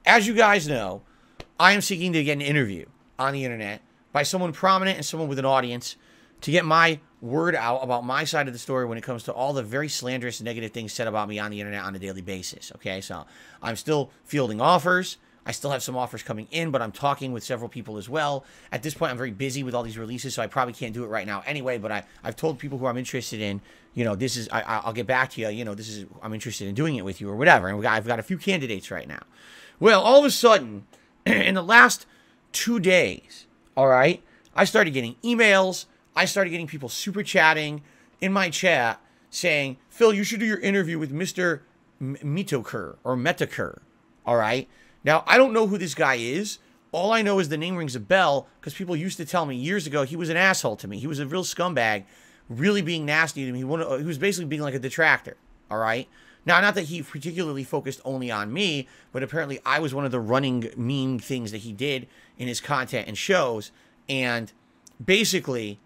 as you guys know, I am seeking to get an interview on the internet by someone prominent and someone with an audience to get my word out about my side of the story when it comes to all the very slanderous and negative things said about me on the internet on a daily basis. Okay, so I'm still fielding offers. I still have some offers coming in, but I'm talking with several people as well. At this point, I'm very busy with all these releases, so I probably can't do it right now anyway, but I've told people who I'm interested in, you know, this is, I'll get back to you, you know, this is, I'm interested in doing it with you or whatever. And I've got a few candidates right now. Well, all of a sudden, in the last 2 days, all right, I started getting emails. I started getting people super chatting in my chat saying, Phil, you should do your interview with Mr. Metokur or Metokur. All right. Now, I don't know who this guy is. All I know is the name rings a bell because people used to tell me years ago he was an asshole to me. He was a real scumbag, really being nasty to me. He was basically being like a detractor. All right. Now, not that he particularly focused only on me, but apparently I was one of the running meme things that he did in his content and shows. And basically,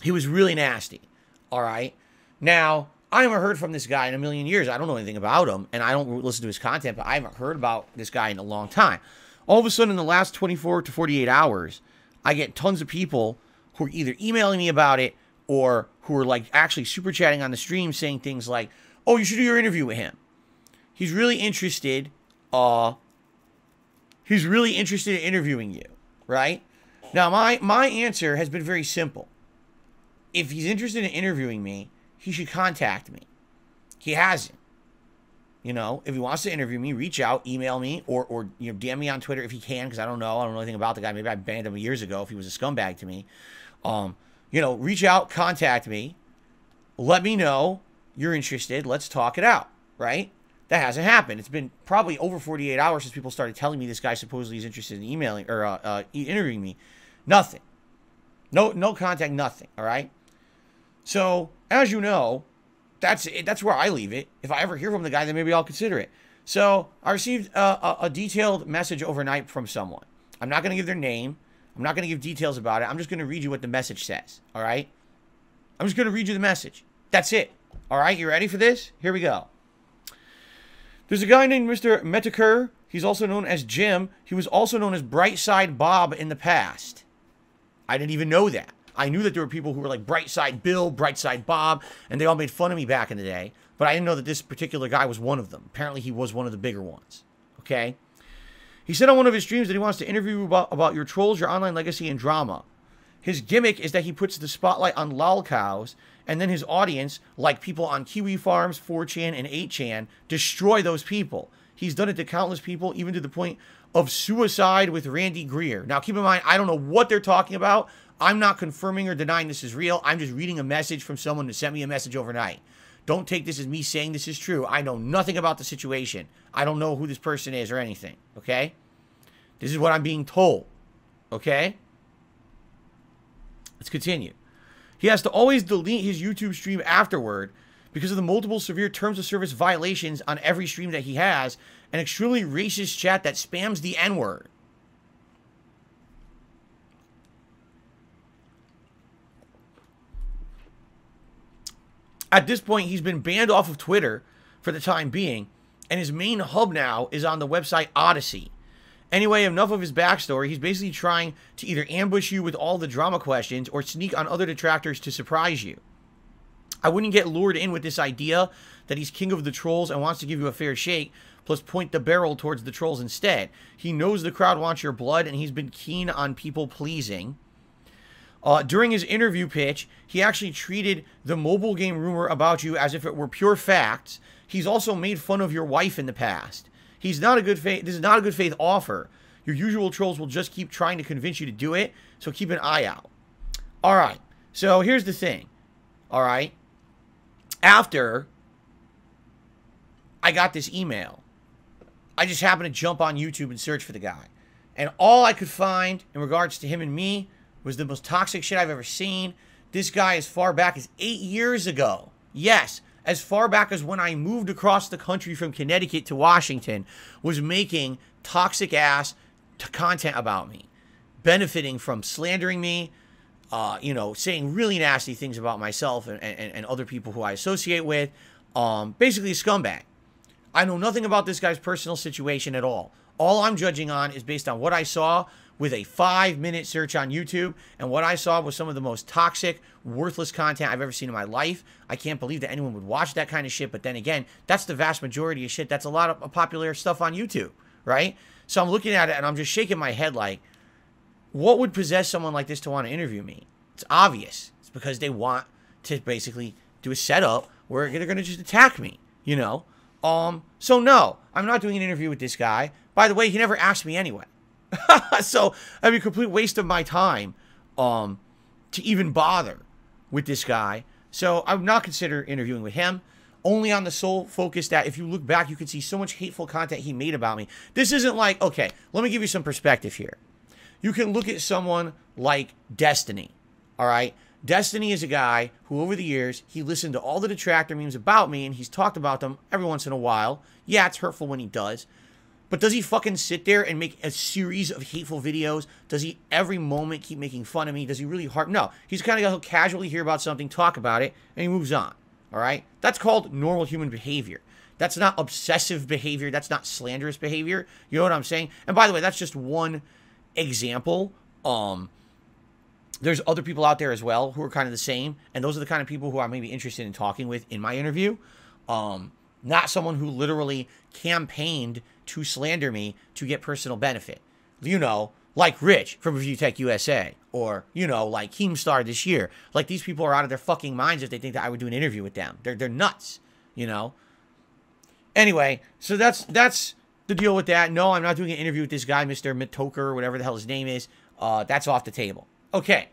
he was really nasty. All right. Now, I haven't heard from this guy in a million years. I don't know anything about him, and I don't listen to his content, but I haven't heard about this guy in a long time. All of a sudden, in the last 24 to 48 hours, I get tons of people who are either emailing me about it or who are like actually super chatting on the stream saying things like, oh, you should do your interview with him. He's really interested. He's really interested in interviewing you, right? Now, my answer has been very simple. If he's interested in interviewing me, he should contact me. He hasn't. You know, if he wants to interview me, reach out, email me, or you know, DM me on Twitter if he can, because I don't know anything about the guy. Maybe I banned him years ago if he was a scumbag to me. You know, reach out, contact me, let me know you're interested. Let's talk it out, right? That hasn't happened. It's been probably over 48 hours since people started telling me this guy supposedly is interested in emailing or interviewing me. Nothing. No contact, nothing, all right? So, as you know, that's where I leave it. If I ever hear from the guy, then maybe I'll consider it. So, I received a detailed message overnight from someone. I'm not going to give their name. I'm not going to give details about it. I'm just going to read you what the message says, all right? I'm just going to read you the message. That's it, all right? You ready for this? Here we go. There's a guy named Mr. Metokur. He's also known as Jim. He was also known as Brightside Bob in the past. I didn't even know that. I knew that there were people who were like Brightside Bill, Brightside Bob, and they all made fun of me back in the day. But I didn't know that this particular guy was one of them. Apparently, he was one of the bigger ones. Okay? He said on one of his streams that he wants to interview you about your trolls, your online legacy, and drama. His gimmick is that he puts the spotlight on lol cows, and then his audience, like people on Kiwi Farms, 4chan, and 8chan, destroy those people. He's done it to countless people, even to the point of suicide with Randy Greer. Now, keep in mind, I don't know what they're talking about. I'm not confirming or denying this is real. I'm just reading a message from someone who sent me a message overnight. Don't take this as me saying this is true. I know nothing about the situation. I don't know who this person is or anything, okay? This is what I'm being told, okay? Let's continue. He has to always delete his YouTube stream afterward because of the multiple severe terms of service violations on every stream that he has, an extremely racist chat that spams the N-word. At this point, he's been banned off of Twitter for the time being, and his main hub now is on the website Odyssey. Anyway, enough of his backstory. He's basically trying to either ambush you with all the drama questions or sneak on other detractors to surprise you. I wouldn't get lured in with this idea that he's king of the trolls and wants to give you a fair shake, plus point the barrel towards the trolls instead. He knows the crowd wants your blood, and he's been keen on people pleasing. During his interview pitch, he actually treated the mobile game rumor about you as if it were pure facts. He's also made fun of your wife in the past. He's not a good faith. This is not a good faith offer. Your usual trolls will just keep trying to convince you to do it, so keep an eye out. All right. So here's the thing. All right. After I got this email, I just happened to jump on YouTube and search for the guy. And all I could find in regards to him and me was the most toxic shit I've ever seen. This guy, as far back as 8 years ago, yes, as far back as when I moved across the country from Connecticut to Washington, was making toxic-ass content about me, benefiting from slandering me, you know, saying really nasty things about myself and other people who I associate with, basically a scumbag. I know nothing about this guy's personal situation at all. All I'm judging on is based on what I saw with a 5-minute search on YouTube, and what I saw was some of the most toxic, worthless content I've ever seen in my life. I can't believe that anyone would watch that kind of shit, but then again, that's the vast majority of shit. That's a lot of popular stuff on YouTube, right? So I'm looking at it, and I'm just shaking my head like, what would possess someone like this to want to interview me? It's obvious. It's because they want to basically do a setup where they're going to just attack me, you know? So no, I'm not doing an interview with this guy. By the way, he never asked me anyway. So I mean, a complete waste of my time to even bother with this guy. So I would not consider interviewing with him, only on the sole focus that if you look back, you can see so much hateful content he made about me. This isn't like, okay, let me give you some perspective here. You can look at someone like Destiny, all right? Destiny is a guy who over the years, he listened to all the detractor memes about me, and he's talked about them every once in a while. Yeah, it's hurtful when he does. But does he fucking sit there and make a series of hateful videos? Does he every moment keep making fun of me? Does he really No. He's kind of he'll casually hear about something, talk about it, and he moves on. All right? That's called normal human behavior. That's not obsessive behavior. That's not slanderous behavior. You know what I'm saying? And by the way, that's just one example. There's other people out there as well who are kind of the same, and those are the kind of people who I'm maybe interested in talking with in my interview. Not someone who literally campaigned to slander me to get personal benefit. You know, like Rich from Review Tech USA, or, you know, like Keemstar this year. Like, these people are out of their fucking minds if they think that I would do an interview with them. They're nuts, you know? Anyway, so that's the deal with that. No, I'm not doing an interview with this guy, Mr. Metokur, or whatever the hell his name is. That's off the table. Okay,